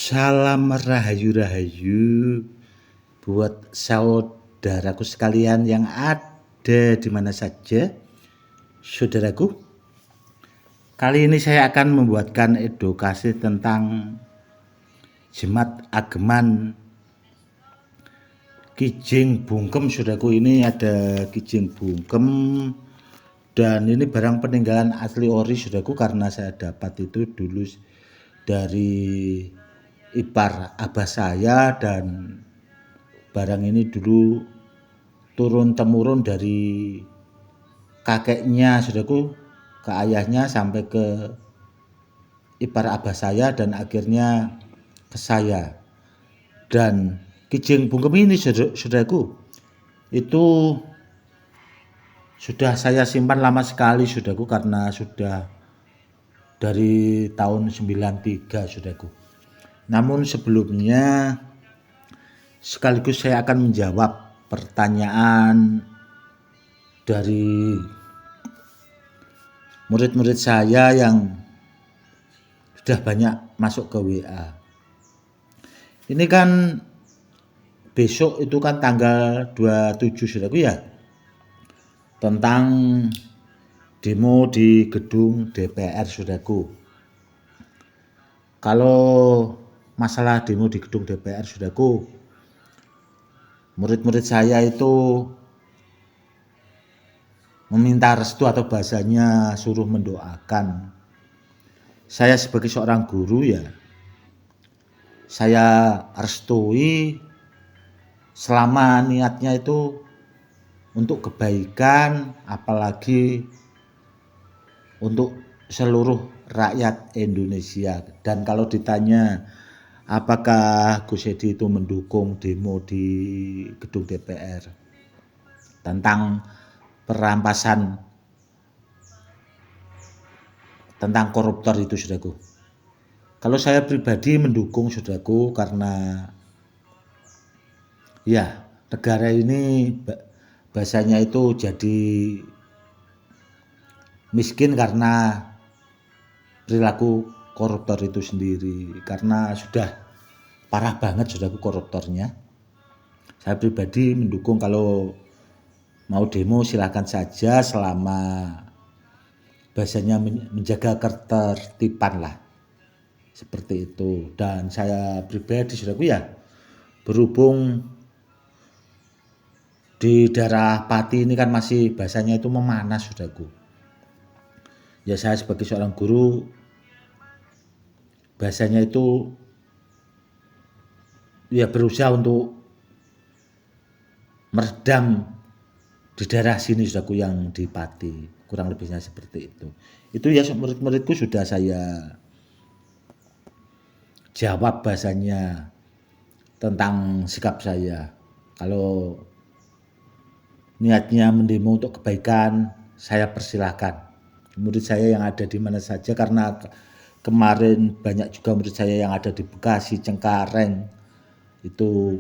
Salam rahayu-rahayu buat saudaraku sekalian yang ada di mana saja. Saudaraku, kali ini saya akan membuatkan edukasi tentang Jemat Ageman Kijing Bungkem. Saudaraku, ini ada Kijing Bungkem dan ini barang peninggalan asli ori, saudaraku, karena saya dapat itu dulu dari ipar abah saya, dan barang ini dulu turun-temurun dari kakeknya, saudaraku, ke ayahnya sampai ke ipar abah saya dan akhirnya ke saya. Dan Kijing Bungkem ini, saudaraku, itu sudah saya simpan lama sekali, saudaraku, karena sudah dari tahun 93, saudaraku. Namun sebelumnya sekaligus saya akan menjawab pertanyaan dari murid-murid saya yang sudah banyak masuk ke WA. Ini kan besok itu kan tanggal 27, saudaraku, ya, tentang demo di gedung DPR, saudaraku. Kalau masalah demo di gedung DPR, saudaraku, murid-murid saya itu meminta restu, atau bahasanya suruh mendoakan. Saya sebagai seorang guru, ya, saya restui selama niatnya itu untuk kebaikan, apalagi untuk seluruh rakyat Indonesia. Dan kalau ditanya apakah Gus Edi itu mendukung demo di gedung DPR tentang perampasan, tentang koruptor itu, saudaraku, kalau saya pribadi mendukung, saudaraku, karena ya negara ini bahasanya itu jadi miskin karena perilaku koruptor itu sendiri, karena sudah parah banget, saudaraku, koruptornya. Saya pribadi mendukung. Kalau mau demo silakan saja, selama bahasanya menjaga ketertiban lah, seperti itu. Dan saya pribadi, saudaraku, ya, berhubung di daerah Pati ini kan masih bahasanya itu memanas, saudaraku. Ya, saya sebagai seorang guru bahasanya itu ya berusaha untuk meredam di daerah sini, saudaraku, yang di Pati, kurang lebihnya seperti itu. Itu ya, murid-muridku sudah saya jawab bahasanya tentang sikap saya. Kalau niatnya mendemo untuk kebaikan, saya persilahkan. Murid saya yang ada di mana saja, karena kemarin banyak juga murid saya yang ada di Bekasi, Cengkareng, itu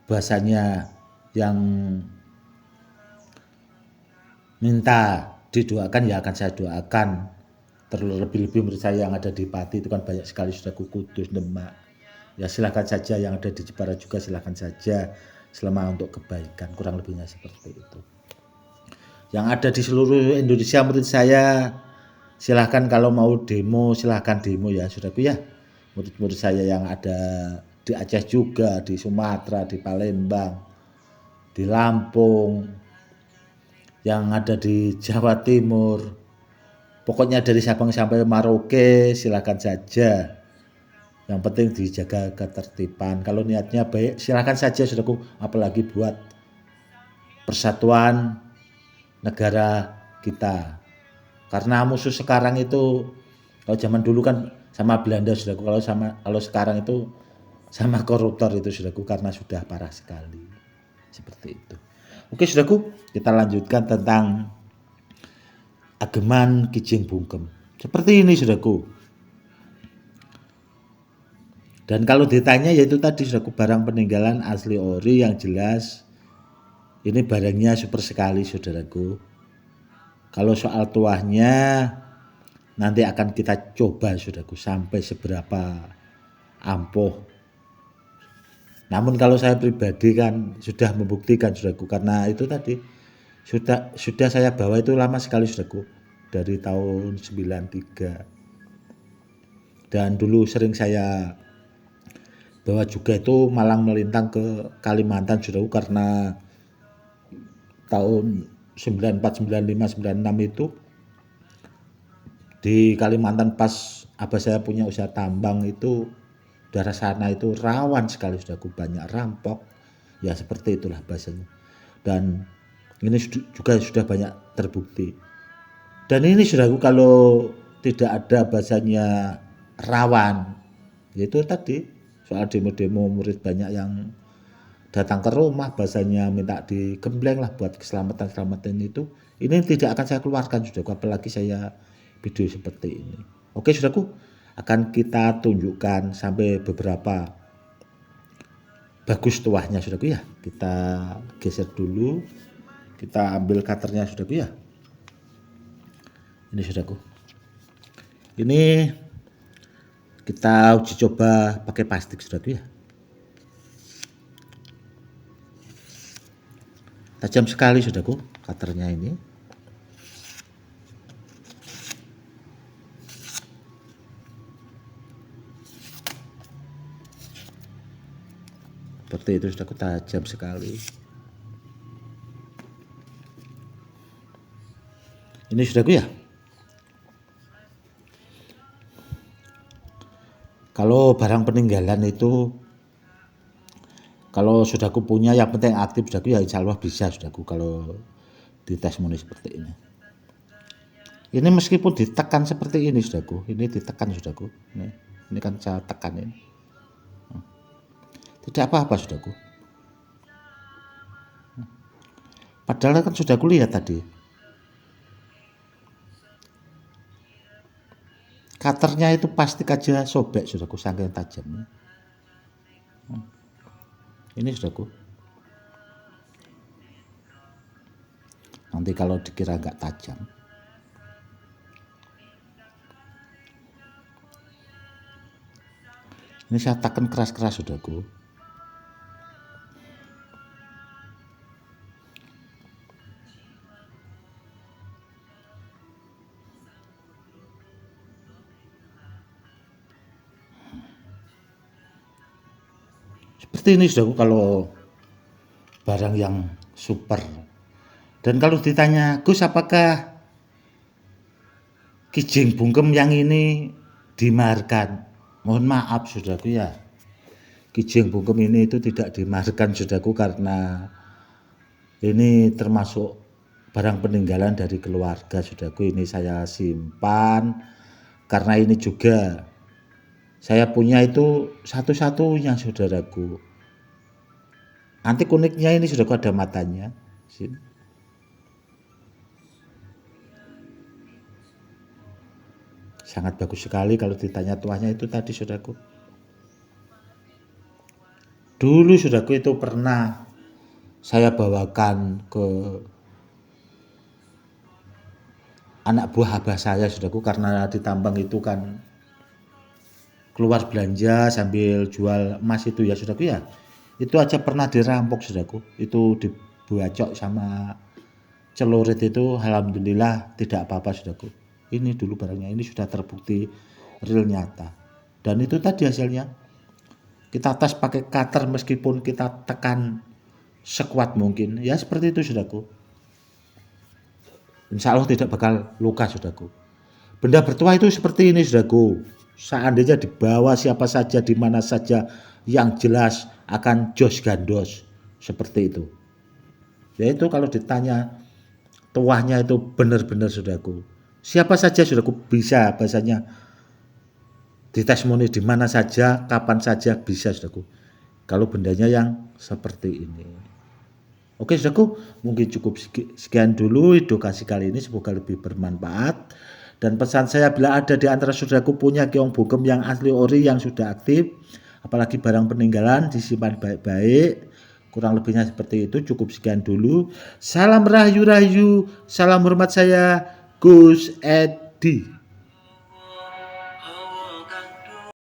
bahasanya yang minta didoakan, ya akan saya doakan. Terlebih-lebih murid saya yang ada di Pati itu kan banyak sekali, saudaraku, Kudus, Demak. Ya silahkan saja, yang ada di Jepara juga silahkan saja, selama untuk kebaikan, kurang lebihnya seperti itu. Yang ada di seluruh Indonesia murid saya silahkan, kalau mau demo silahkan demo, ya, saudaraku, ya. Murid-murid saya yang ada di Aceh juga, di Sumatera, di Palembang, di Lampung, yang ada di Jawa Timur, pokoknya dari Sabang sampai Merauke silahkan saja. Yang penting dijaga ketertiban. Kalau niatnya baik silahkan saja, saudaraku, apalagi buat persatuan negara kita. Karena musuh sekarang itu, kalau zaman dulu kan sama Belanda, saudaraku, kalau sekarang itu sama koruptor itu, saudaraku, karena sudah parah sekali. Seperti itu. Oke, saudaraku, kita lanjutkan tentang Ageman Kijing Bungkem. Seperti ini, saudaraku. Dan kalau ditanya, yaitu tadi, saudaraku, barang peninggalan asli ori yang jelas ini barangnya super sekali, saudaraku. Kalau soal tuahnya nanti akan kita coba, saudaraku, sampai seberapa ampuh. Namun kalau saya pribadi kan sudah membuktikan saudaraku, karena itu tadi sudah saya bawa itu lama sekali saudaraku, dari tahun 93. Dan dulu sering saya bawa juga itu malang melintang ke Kalimantan saudaraku, karena tahun 94, 95, 96 itu di Kalimantan pas abah saya punya usaha tambang itu, daerah sana itu rawan sekali saudaraku, banyak rampok, ya seperti itulah bahasanya. Dan ini juga sudah banyak terbukti. Dan ini saudaraku, kalau tidak ada bahasanya rawan, yaitu tadi soal demo-demo murid banyak yang datang ke rumah, bahasanya minta digembleng lah buat keselamatan itu, ini tidak akan saya keluarkan saudaraku, apalagi saya video seperti ini. Oke saudaraku, akan kita tunjukkan sampai beberapa bagus tuahnya saudaraku ya. Kita geser dulu, kita ambil cutternya saudaraku ya. Ini saudaraku, ini kita uji coba pakai plastik saudaraku ya. Tajam sekali saudaraku cutternya ini. Seperti itu saudaraku, tajam sekali. Ini saudaraku ya. Kalau barang peninggalan itu, kalau saudaraku punya, yang penting aktif saudaraku ya, insya Allah bisa saudaraku kalau di testimoni seperti ini. Ini meskipun ditekan seperti ini saudaraku, ini ditekan saudaraku, ini kan saya tekan ini, tidak apa-apa saudaraku. Padahal kan saudaraku lihat tadi, cutternya itu plastik aja sobek saudaraku, saking tajamnya. Ini saudaraku, nanti kalau dikira nggak tajam, ini saya tekan keras-keras saudaraku. Seperti ini saudaraku kalau barang yang super. Dan kalau ditanya, Gus apakah kijing bungkem yang ini dimaharkan? Mohon maaf saudaraku ya, kijing bungkem ini itu tidak dimaharkan saudaraku, karena ini termasuk barang peninggalan dari keluarga saudaraku. Ini saya simpan karena ini juga saya punya itu satu-satunya saudaraku. Antik uniknya ini saudaraku, ada matanya. Sangat bagus sekali. Kalau ditanya tuahnya itu tadi saudaraku, dulu saudaraku itu pernah saya bawakan ke anak buah abah saya saudaraku, karena di tambang itu kan keluar belanja sambil jual emas itu ya saudaraku ya. Itu aja pernah dirampok saudaraku, itu dibacok sama celurit itu, alhamdulillah tidak apa-apa saudaraku. Ini dulu barangnya, ini sudah terbukti real nyata. Dan itu tadi hasilnya, kita tes pakai cutter meskipun kita tekan sekuat mungkin, ya seperti itu saudaraku. Insya Allah tidak bakal luka saudaraku. Benda bertuah itu seperti ini saudaraku, seandainya dibawa siapa saja di mana saja, yang jelas akan jos gandos seperti itu. Yaitu kalau ditanya tuahnya itu benar-benar saudaraku, siapa saja saudaraku bisa bahasanya ditestimoni di mana saja, kapan saja bisa saudaraku, kalau bendanya yang seperti ini. Oke saudaraku, mungkin cukup sekian dulu edukasi kali ini, semoga lebih bermanfaat. Dan pesan saya, bila ada di antara saudaraku punya keong bungkem yang asli ori yang sudah aktif, apalagi barang peninggalan, disimpan baik-baik. Kurang lebihnya seperti itu. Cukup sekian dulu. Salam rahayu-rahayu, salam hormat saya, Gus Edi.